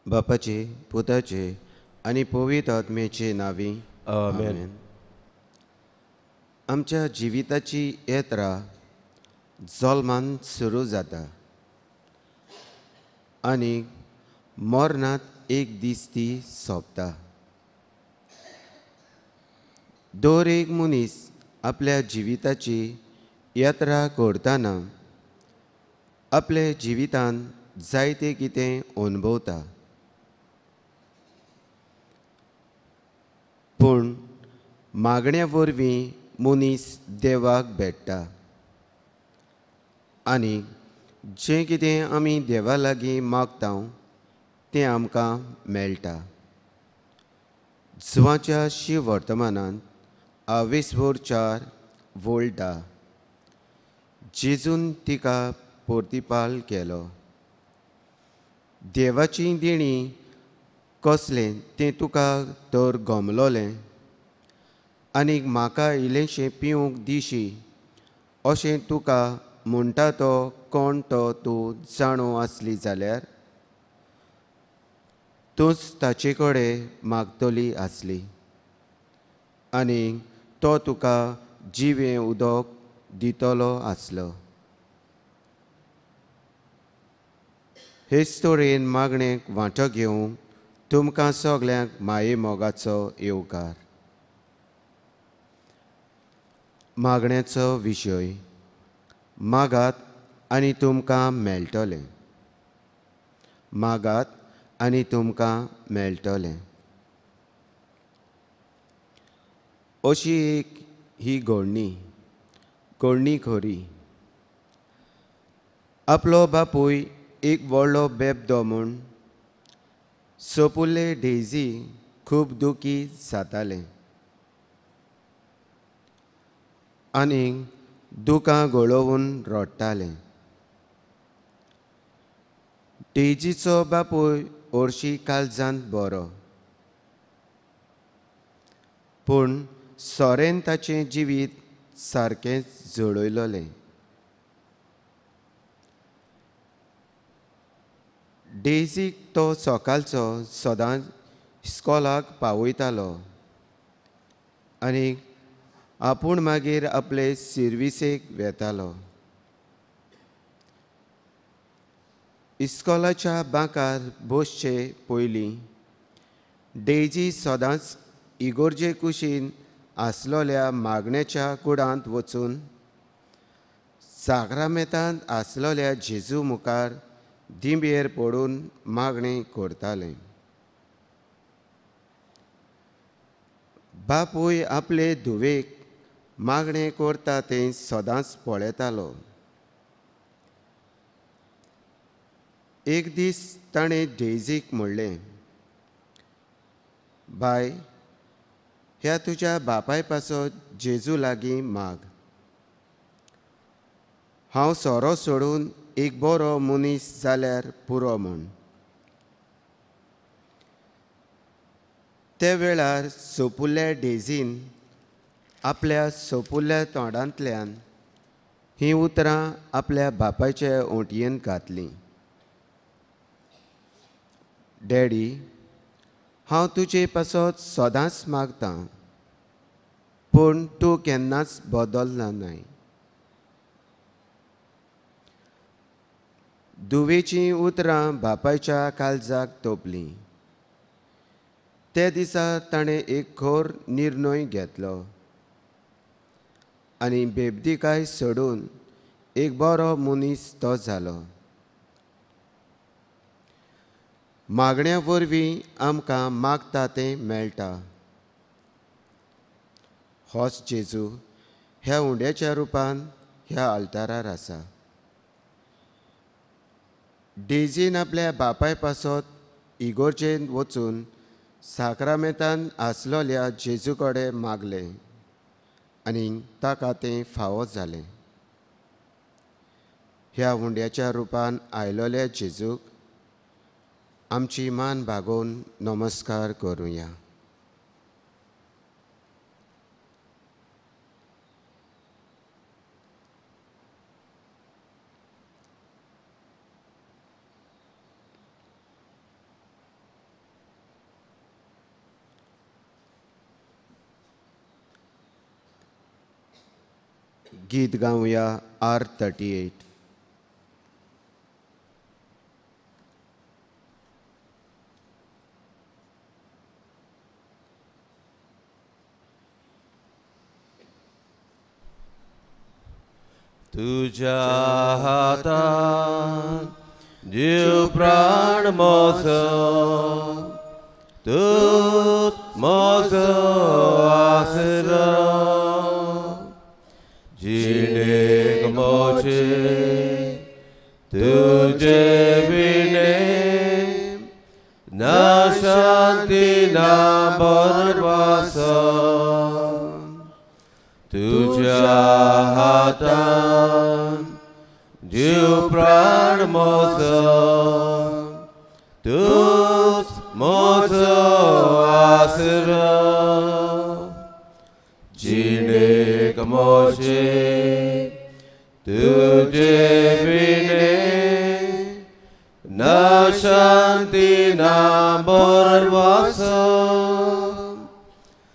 बापाचे पुताचे आणि पवित्र आत्म्याचे नावी आमेन. आमेन. आमच्या जिविताची यात्रा जल्मान सुरू जाता आणि मरणात एक दीस ती सोंपता. दर एक मनीस आपल्या जिविताची यात्रा करतना आपल्या जिवितान जायते कितें अनुभवता. पूण मागण्या वरवीं मनीस देवाक भेटता आनी जें कितें आमी देवा लागीं मागता तें आमकां मेळटा. जुवाच्या शिव वर्तमानांत 24 वोल्टा जेजून तिका पोर्तिपाल केलो. देवाची देणी कसलें तें तुका तर गमलोलें आनी म्हाका इल्लेंशें पिवूंक दिशी अशें तुका म्हणटा तो कोण तो तूं जाणो आसली जाल्यार तूंच ताचे कडेन मागतली आसली आनी तो तुका जिवें उदक दितलो आसलो. हेच तरेन मागणेक वांटो घेवंक तुमकां सगल्यांक माये मोगाचो येवकार. मागण्याचो विशय. मागात आनी तुमकां मेळटलें. मागात आनी तुमकां मेळटलें. अशी एक ही घडणी खरी. आपलो बापूय एक व्हडलो बेबदो म्हूण सोपुल्ले डेझी खूब दुखी जातालें आनी दुकां गळोवन रडटालें. डेझीचो बापूय हरशीं काळजांत बरो, पूण सोरेन ताचें जिवीत सारकेंच जळयलोलें. डेझीक तो सकाळचो सदांच इस्कॉलाक पावयतालो आनी आपूण मागीर आपले सर्विसेक वेतालो. इस्कॉलाच्या बांकार बसचे पयलीं डेझी सदांच इगोर्जे कुशीन आसलोल्या मागण्याच्या कुडांत वचून साक्रामेंतांत आसलोल्या जेजू मुखार दिंबेर पडून मागणें करतालें. बापूय आपले धुवेक मागणें करता तें सदांच पळयतालो. एक दीस ताणें डेझीक म्हणलें, बाय, ह्या तुज्या बापाय पासो जेजू लागीं माग. हांव सोरो सोडून एक बरो मनीस जाल्यार पुरो म्हूण. ते वेळार सोपुल्ल्या डेझीन आपल्या सोपुल्ल्या तोंडांतल्यान हीं उतरां आपल्या बापायच्या ओंटयेंत घातलीं. डॅडी, हांव तुजे पासत सदांच मागतां, पूण तूं केन्नाच बदलना नाय. धुवेचीं उतरां बापायच्या काळजाक तोपलीं. ते दिसा ताणें एक खोर निर्णय घेतलो आनी बेबदीकाय सोडून एक बरो मनीस तो जालो. मागण्या वरवीं आमकां मागता तें मेळटा. होच जेजू ह्या उंड्याच्या रुपान ह्या आल्तारार आसा. डेझीन आपल्या बापाय पासत इगोर्जेंत वचून साक्रामेंतांत आसलोल्या जेजू कडेन मागलें आनी ताका तें फावो जालें. ह्या उंड्याच्या रुपान आयलोल्या जेजूक आमची मान भागोवन नमस्कार करुया. गीत गाऊया R38. तुझ्या हातान जीव प्राण मोसो, तूच मोसो आसरो. जिणेक मोचे तुझे विणे, ना शांती ना बरवासो. तुझ्या हातान जीव प्राण मोसो, तूच मोसो आसरो. जिणेक मोचे तुझे विणे, ना शांती ना बरवासो.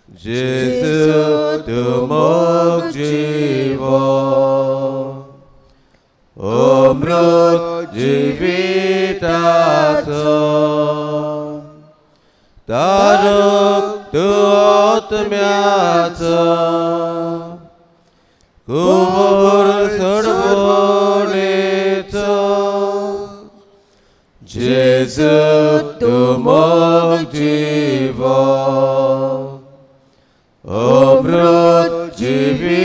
जेसू तू मोग जीवो, अमृत जिविताचो. तारक तू आत्म्याचो, कुबर सडवणेचो. जेसू तू मोग जीवो, अमृत जिविताचो.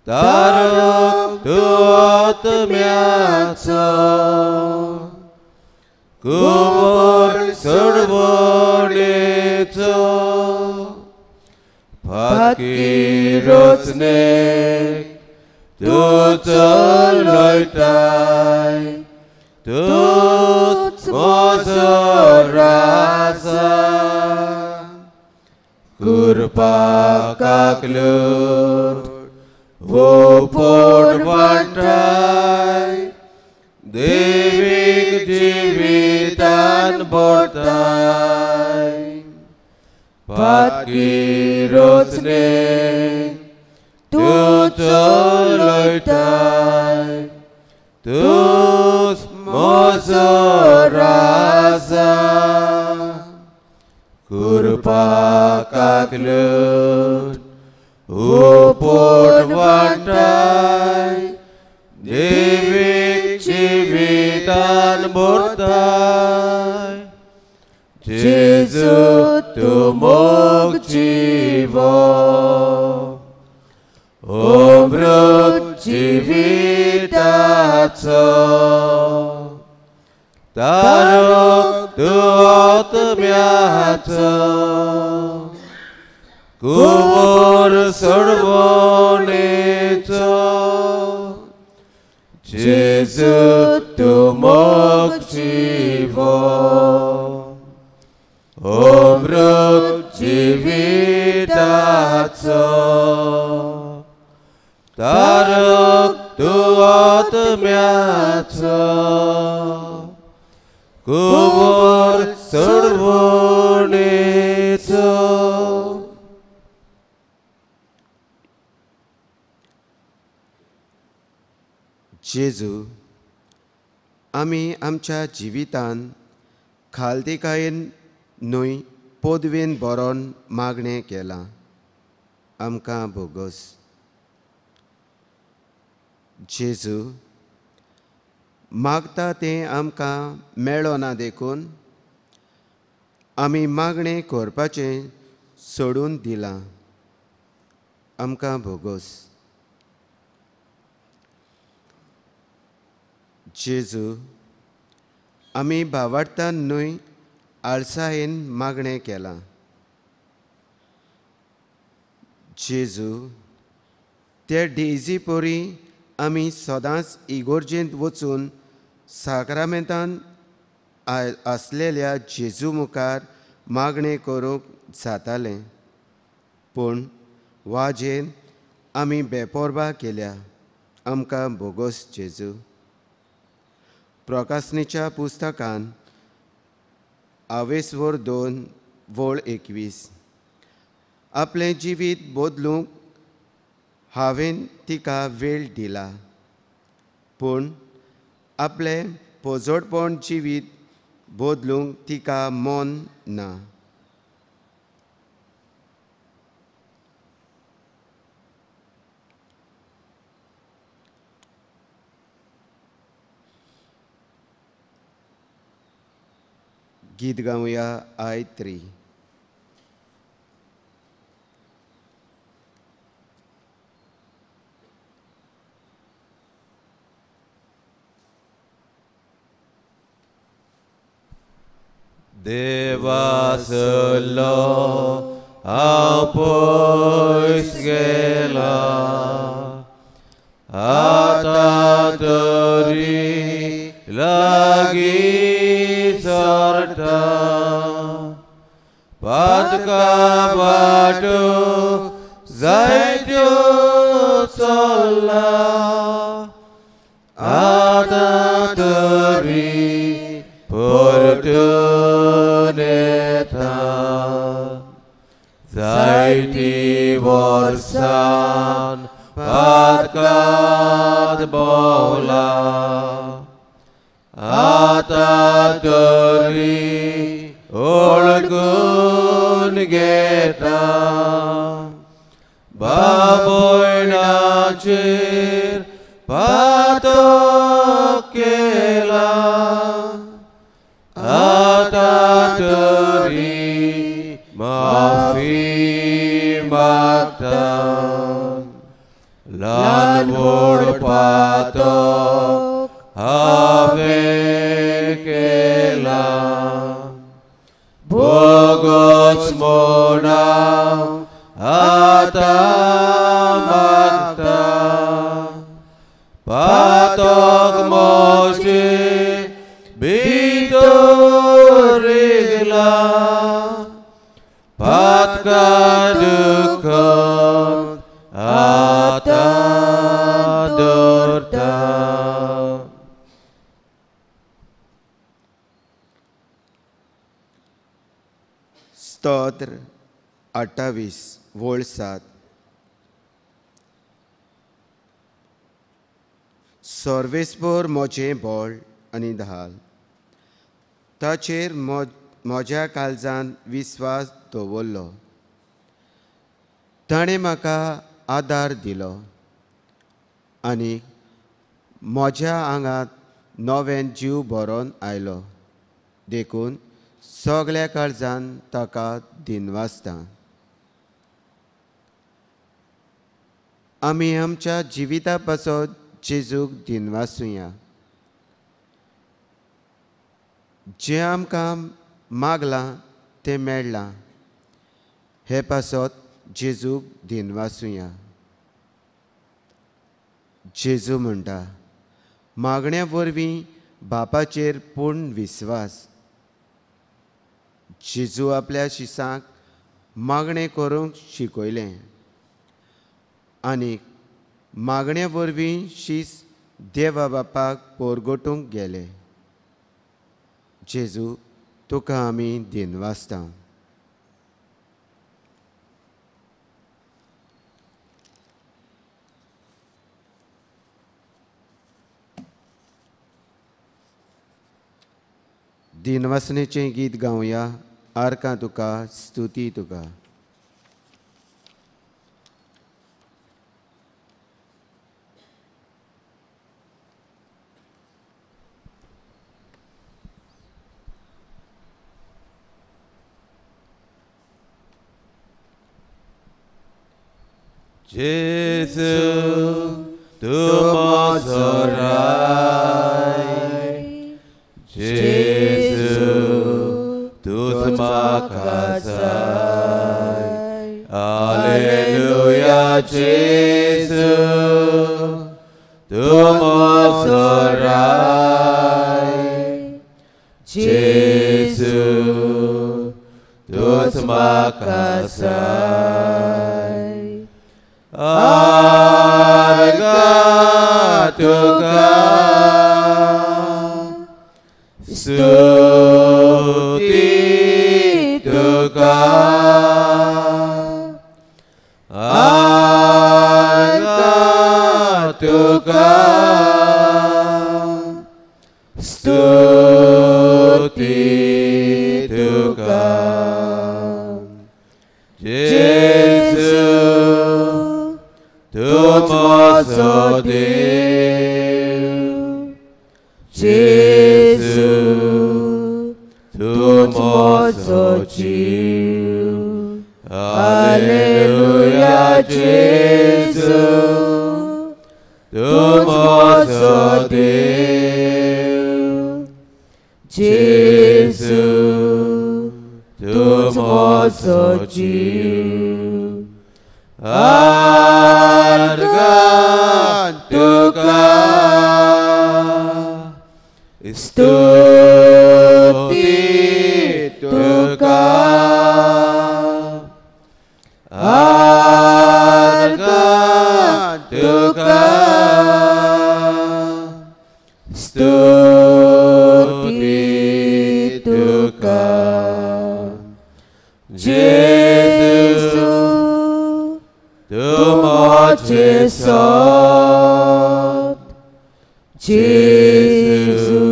तारक तू आत्म्याचो, कुबर सडवणेचो. फातकी रचनेक तू चलयताय, तूच मोसो राजा. कुरपाकाक लूट वो पोट वांटाय, देवीक जिवितान बोरताय. फातकी रचने तू चलयताय, तूच मोसो राजा. कुरपाकाक लूट वो पोट वांटाय, देवीक जिवितान बोरताय. जेजू तू मोग जीवो, अमृत जिविताचो. तारक तू आत्म्याचो, कुबर सडवणेचो. जेजू तू मोग जीवो, अमृत जिविताचो. तारक तू आत्म्याचो, कुबर सडवणेचो. जेजू, आमी आमच्या जिवितान खालतिकायेन न्हय पदवेन बरोवन मागणें केलां. आमकां बोगस. जेजू, मागता तें आमकां मेळ्ळो ना देखून आमी मागणें करपाचें सोडून दिलां. आमकां बोगस. जेजू, आमी भावार्थान न्हय आळसायेन मागणें केलां. जेजू, ते डेजी पोरी आमी सदांच इगोर्जेंत वचून साक्रामेंतान आसलेल्या जेजू मुखार मागणें करूंक जातालें, पूण वाजेन आमी बेपरवा केल्या. आमकां बोगस. जेजू, प्रकाशनेच्या पुस्तकान 22:21 आपलें जिवीत बदलूंक हांवें तिका वेळ दिला, पूण आपलें पोजोडपण जिवीत बदलूंक तिका मोन ना. गीत गावया आय 3. देवासलो हांव पयस गेला, आतां तरी लागीं सरता. पातका वाटो जायत्यो चल्ला, आतां तरी परतून येता. जायतीं वर्सां पातकांत भोंवला, आतां तरी ओळखून घेता. बाबोयणाचेर पातक केला, आतां तरी माफी मागता. ल्हान व्हड पातक हांवें केला, भोगोस म्हूण हांव आतां मागता. पातक म्हजे भितर रिगला, पातका दुखांत आतां दवरता. स्तोत्र 28 वोळ 7. सर्वेस्पर म्हजें बोळ आनी धाल, ताचेर म्हज्या काळजांत विस्वास दवरलो. ताणें म्हाका आदार दिलो आनी म्हज्या आंगांत नवें जीव भरोन आयलो. देखून सगळ्या काळजान ताका दिनवासता. आमी आमच्या जिविता पासत जेजूक दिनवासुया. जें आमकां मागलां तें मेळ्ळां, हे पासत जेजूक दिनवासुया. जेजू म्हणटा, मागण्या वरवीं बापाचेर पूर्ण विस्वास. जेजू आपल्या शिसांक मागणें करूंक शिकयलें आनी मागण्या वरवीं शीस देवा बापाक पोरगोटूंक गेले. जेजू तुका आमी दिनवासता. दिनवासनेचें गीत गावया. आर्कां तुका, स्तुती तुका. जेजू तूं म्हजो राय, जेजू तूंच म्हाका जाय. हालेलुया जेजू तूं म्हजो राय, जेजू तूंच म्हाका जाय. आर्गां तुका, स्तुती तुका, जेजू तूं मोचो देव, जेजू तूं मोचो जीव. हालेलुया जेजू तूं मोचो देव, जेजू तूं मोचो जीव. आर्गान तुका स्तुती तुका, आर्गान तुका स्तुती तुका. जेजू तूं मोचे सोत, जेजू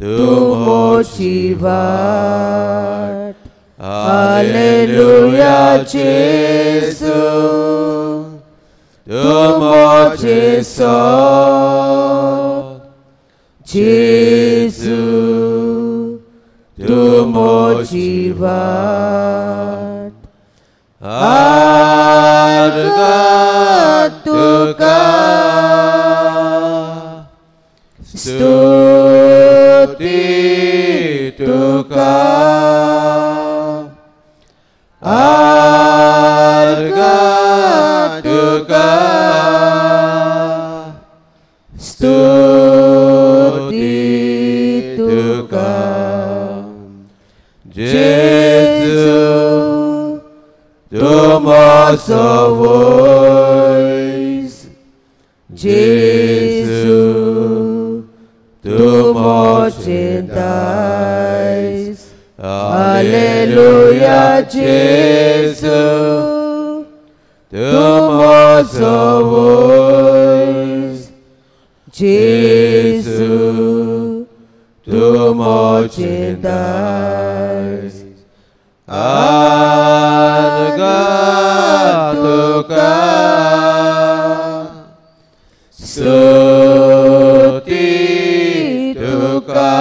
तूं मोची वाट. हालेलुया जेजू तूं मोचे सोत, जेजू तूं मोची वाट. आर्गान तुका स्तुती तुका, आर्गान तुका स्तुती तुका. जेजू तूं मोचो वोयस, जेजू तूं मोचे दायज. हालेलुया जेजू तूं मोचो वोयस, जेजू तूं मोचे दायज. आर्गान तुका स्तुती तुका,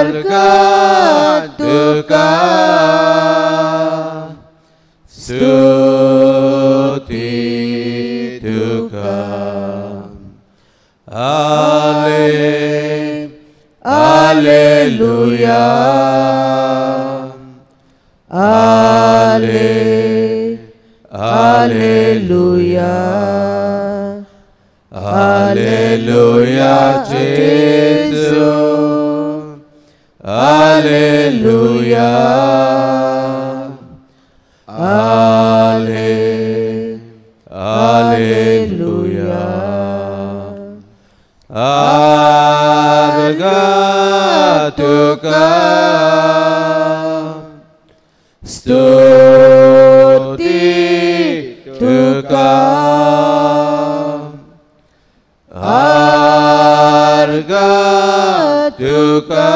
आर्गान तुका स्तुती तुका. Alleluia, Alleluia, Alleluia, Jesu, Alleluia, Alleluia. Arga tuka stuti tuka, arga tuka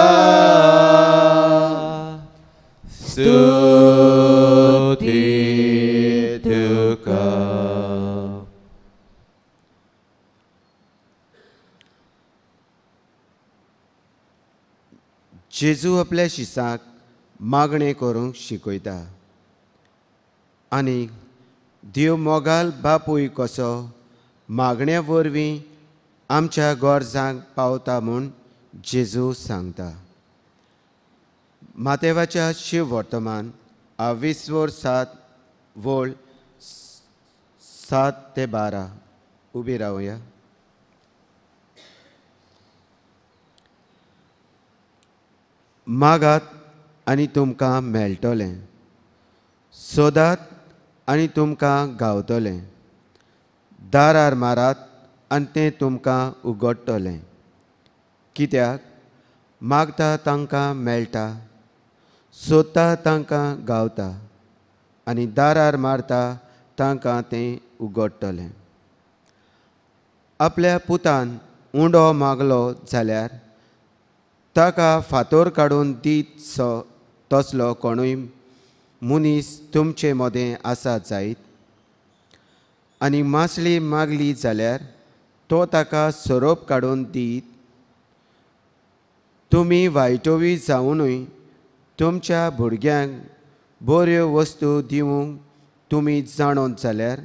stuti tuka. जेजू आपल्या शिसाक मागणें करूंक शिकयता आनी देव मोगाल बापूय कसो मागण्या वरवीं आमच्या गरजांक पावता म्हूण जेजू सांगता. मातेवाच्या शिव वर्तमान 20:7 वोळ 7 ते 12. उबी रावया. मागात आनी तुमकां मेळटलें, सोदात आनी तुमकां गावतलें, दारार मारात आनी तें तुमकां उगडटलें. कित्याक मागता तांकां मेळटा, सोदता तांकां गावता आनी दारार मारता तांकां तें उगडटलें. आपल्या पुतान उंडो मागलो जाल्यार ताका फातोर काडून दीत तसलो कोणूय मनीस तुमचे मदें आसा जायत आनी मासळी मागली जाल्यार तो ताका सोरोप काडून दीत. तुमी वायटोवी जावनूय तुमच्या भुरग्यांक बऱ्यो वस्तू दिवंक तुमी जाणोत जाल्यार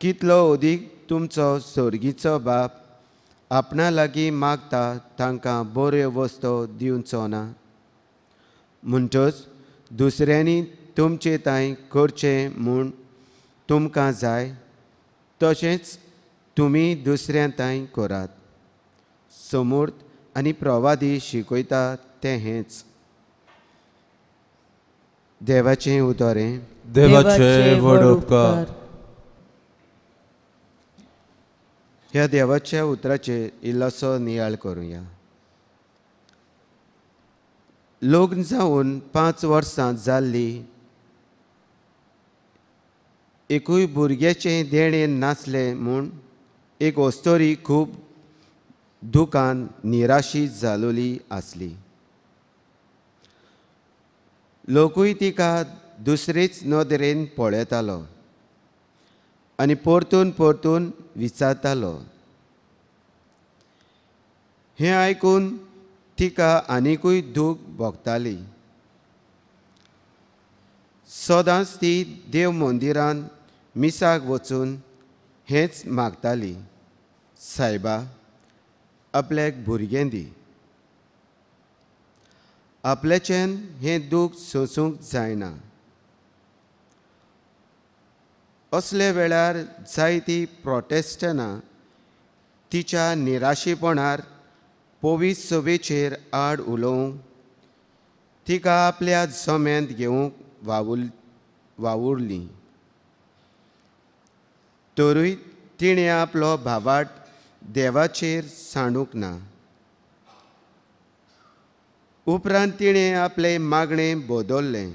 कितलो अदीक तुमचो स्वर्गीचो बाप आपणा लागीं मागता तांकां बऱ्यो वस्तू दिवचो ना. म्हणटच दुसऱ्यांनी तुमचे तांय करचें म्हूण तुमकां जाय तशेंच तुमी दुसऱ्यां तांय करात. समूर्त आनी प्रवादी शिकयता तें हेंच. देवाचें उतोरें. देवाचे व्हड उपकार. ह्या देवाच्या उतराचेर इल्लोसो नियाळ करुया. लग्न जावन 5 वर्सां जाल्ली एकूय भुरग्याचें देणें नासलें म्हूण एक ओस्तोरी खूब दुखान निराशीत जालोली आसली. लोकूय तिका दुसरेच नदरेन पळयतालो आनी परतून परतून विचारतालो. हें आयकून तिका आनिकूय दूख भोगताली. सदांच ती देव मंदिरांत मिसाक वचून हेंच मागताली, सायबा आपल्याक भुरगें दी. आपल्याच्यान हें दूख सोंसूंक जायना. असले वेळार जायतीं प्रोटेस्टंटां तिच्या निराशीपणार पवित्र सभेचेर आड उलोवंक तिका आपल्या जम्यांत घेवंक वावुरलीं. तरूय तिणें आपलो भावार्थ देवाचेर सांडूंक ना. उपरांत तिणें आपलें मागणें बदल्लें.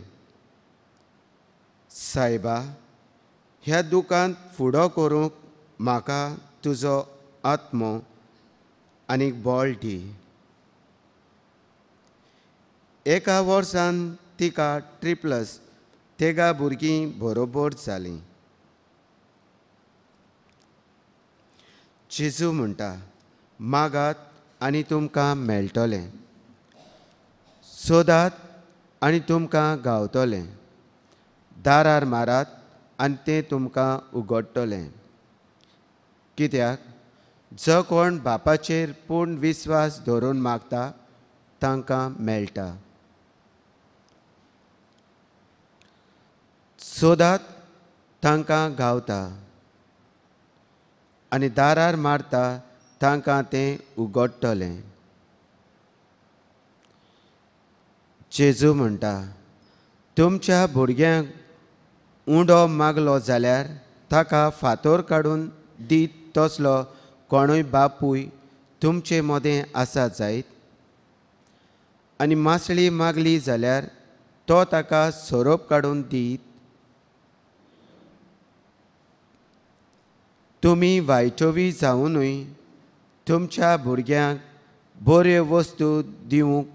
सायबा, ह्या दुखांत फुडो करूंक म्हाका तुजो आत्मो आनीक बळ दी. एका वर्सान तिका ट्रिप्लस तेगा भुरगीं बरोबर जालीं. जेजू म्हणटा, मागात आनी तुमकां मेळटलें, सोदात आनी तुमकां गावतलें, दारार मारात आनी तें तुमकां उगडटलें. कित्याक जो कोण बापाचेर पूर्ण विस्वास दवरून मागता तांकां मेळटा. सोदात तांकां गावता आनी दारार मारता तांकां तें उगडटलें. जेजू म्हणटा, तुमच्या भुरग्यांक उंडो मागलो जाल्यार ताका फातोर काडून दीत तसलो कोणूय बापूय तुमचे मदें आसा जायत आनी मासळी मागली जाल्यार तो ताका सोरोप काडून दीत. तुमी वायटोवी जावनूय तुमच्या भुरग्यांक बऱ्यो वस्तू दिवंक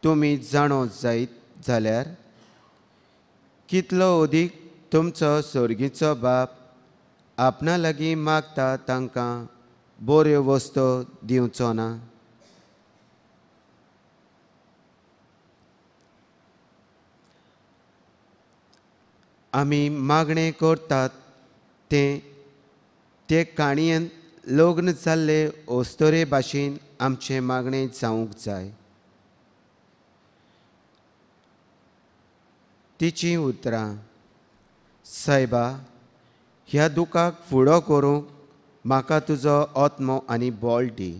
तुमी जाणो जायत जाल्यार कितलो अदीक तुमचो स्वर्गीचो बाप आपणा लागीं मागता तांकां बऱ्यो वस्तू दिवचो ना. आमी मागणें करतात ते काणयेंत लग्न जाल्ले ओस्तोरे भाशेन आमचें मागणें जावंक जाय. तिचीं उतरां. सायबा, ह्या दुखाक फुडो करूंक म्हाका तुजो आत्मो आनी बळ दी.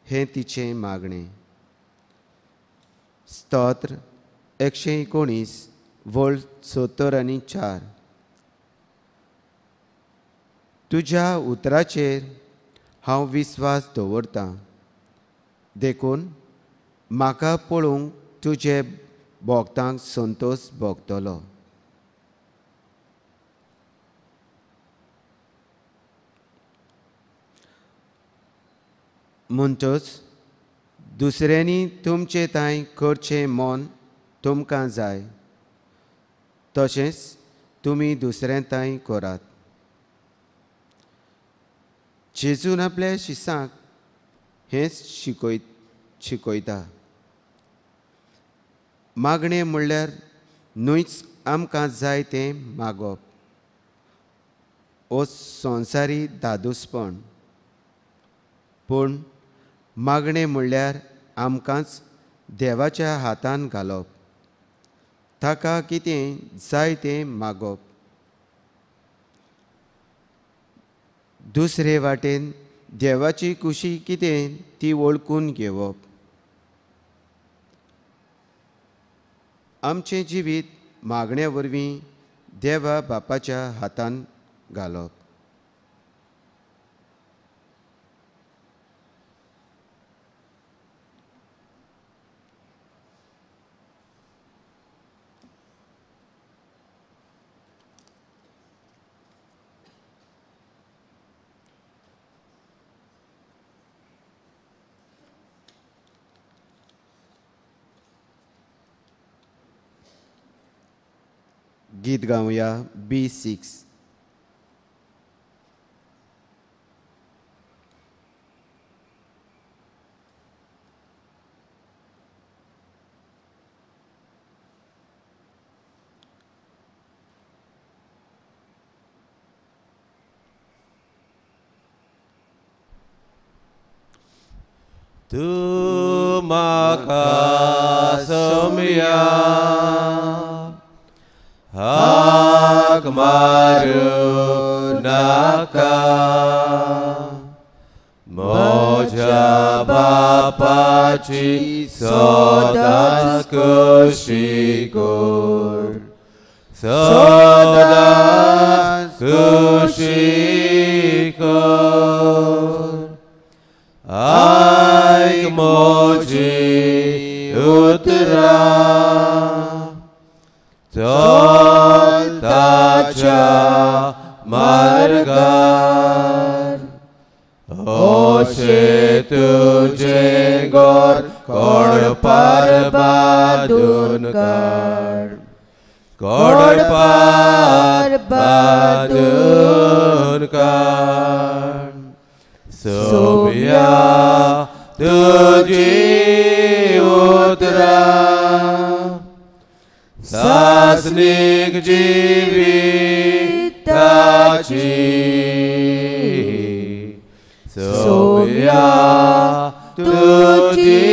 हें तिचें मागणें. स्तोत्र 119 वोल्ट 70 आनी 4. तुज्या उतराचेर हांव विस्वास दवरतां. देखून म्हाका पळोवंक तुजे भोगतांक संतोश भोगतलो. म्हणटच दुसऱ्यांनी तुमचे तांय करचें मोन तुमकां जाय तशेंच तुमी दुसऱ्यां तांय करात. जेजून आपल्या शिसांक हेंच शिकयता. मागणें म्हणल्यार न्हूच आमकां जाय तें मागप ओ संवसारी दादूसपण, पूण मागणें म्हणल्यार आमकांच देवाच्या हातान घालप, ताका कितें जाय तें मागप. दुसरे वाटेन देवाची खुशी कितें ती वळखून घेवप. आमचें जिवीत मागण्या वरवीं देवा बापाच्या हातान घालप. गीत गावया B6. तू म्हाका सोमया हाक मारूं नाका, म्हज्या बापाची सदांच कशी कर, सदांच कशी कर. आयक म्हजी उतरां, चल ताच्या मार्गार. अशें तुजें घर कोडपार बांदून काड, कोडपार बांदून काड. सोम्या तुजी उतरां, सासनीक जिविताची. सोम्या तुजी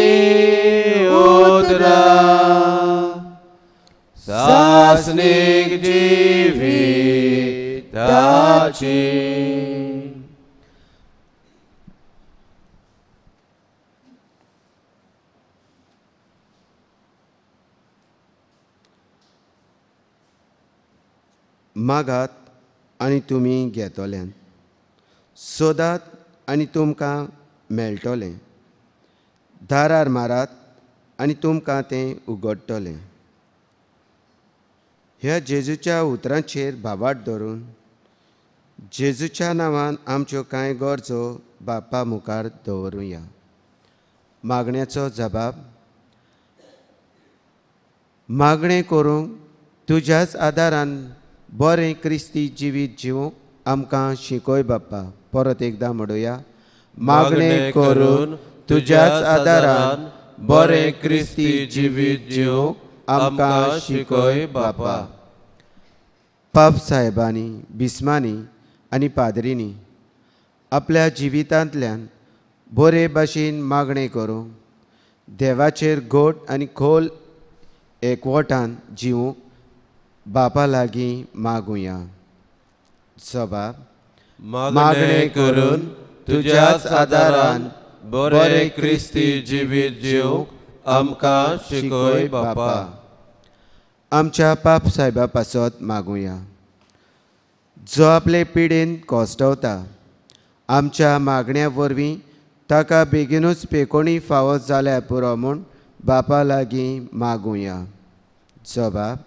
उतरां, सासनीक जिविताची. मागात आनी तुमी घेतोल्यान, सोदात आनी तुमकां मेळटोलें, दारार मारात आनी तुमकां तें उगडटलें. ह्या जेजूच्या उतरांचेर भावार्थ धरून जेजूच्या नांवान आमच्यो कांय गरजो बापा मुखार दवरुया. मागण्याचो जबाब. मागणें करूंक तुज्याच आदारान बरें क्रिस्ती जिवीत जिवूंक आमकां शिकय बाप्पा. परत एकदां म्हणुया. मागणें करून तुज्याच आदारान बरें क्रिस्ती जिवीत जिवूंक आमकां शिकय बाप्पा. पाप साहेबांनी, बिस्मांनी आनी पाद्रींनी आपल्या जिवितांतल्यान बरे भाशेन मागणें करूंक देवाचेर घोट आनी खोल एकवटान जिवूंक बापा लागीं मागुया. जबाब. मागणें करून तुज्याच आदारान बरें क्रिस्ती जिवीत जिवूंक आमकां शिकय बापा. आमच्या पाप साहेबा पासत मागुया. जो आपले पिडेन कोस्टवता, आमच्या मागण्या वरवीं ताका बेगीनूच पेकोणी फावो जाल्यार पुरो म्हूण बापा लागीं मागुया. जबाब.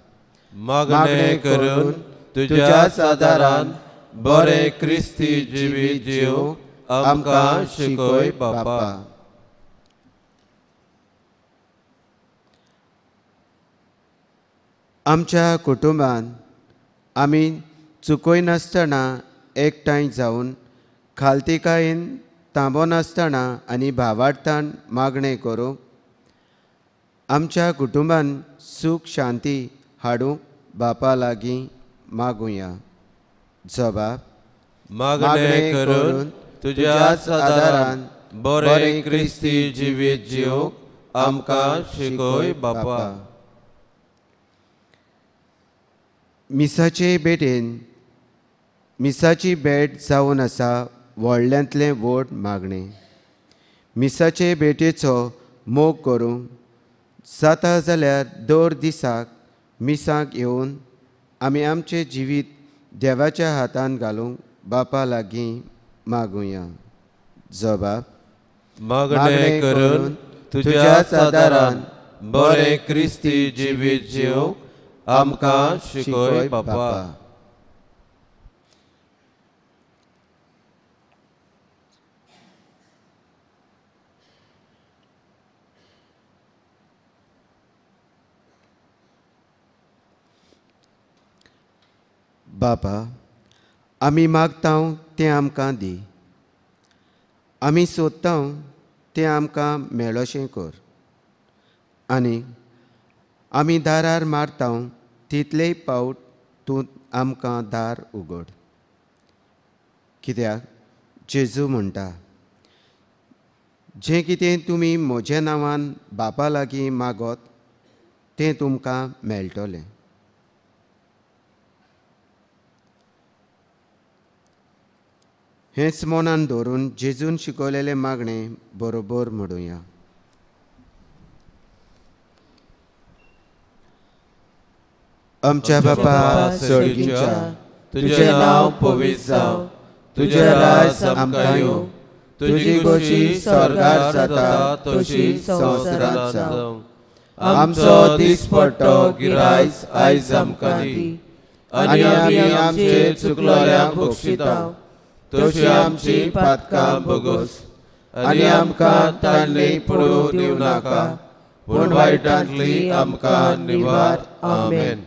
मागणें करून तुज्याच आदारान बरें क्रिस्ती जिवीत जिवूंक आमकां शिकय बापा. आमच्या कुटुंबान आमी चुकोय नासतना एकठांय जावन खालतिकायेन तांबो नासतना आनी भावार्थान मागणें करूं आमच्या कुटुंबान सूख शांती हाडूंक बापा लागीं मागुया. जबाब मागणें करून तुज्याच आदारान बरें क्रिस्ती जिवीत जिवंक आमकां शिकोय बापा. मिसाचे बेटेन मिसाची भेट जावन आसा व्हडल्यांतलें व्हड मागणें. मिसाचे भेटेचो मोग करूंक जाता जाल्यार दर दिसाक मिसाक येवन आमी आमचें जिवीत देवाच्या हातांत घालूंक बापा लागीं मागुया. जबाब मागणें करून तुज्याच आदारान बरें क्रिस्ती जिवीत जिवंक आमकां शिकोय बापा. बापा, आमी मागतां तें आमकां दी. आमी सोदतां तें आमकां मेळोशें कर. आनी आमी दारार मारतां तितलेय पावट तूं आमकां दार उगड. कित्याक जेजू म्हणटा, जें कितें तुमी म्हज्या नांवान बापा लागीं मागोत तें तुमकां मेळटलें. हेंच मनान दवरून जेजून शिकयलेलें मागणें बरोबर म्हणुया. आमच्या बापा सर्गीच्या, तुजें नांव पवित्र जावं, तुजें राज आमकां येवं, तुजी खोशी स्वर्गार जाता तशी संवसारांत जावं. आमचो दिसपट्टो गिरायज आयज आमकां दी, आनी आमी आमचे चुकलोल्यांक बक्षितांव तशी आमची पातकां भोगोस. आनी आमकां ताणली पडूं दिवं नाका, पूण वायटांतली आमकां निवार. आमेन.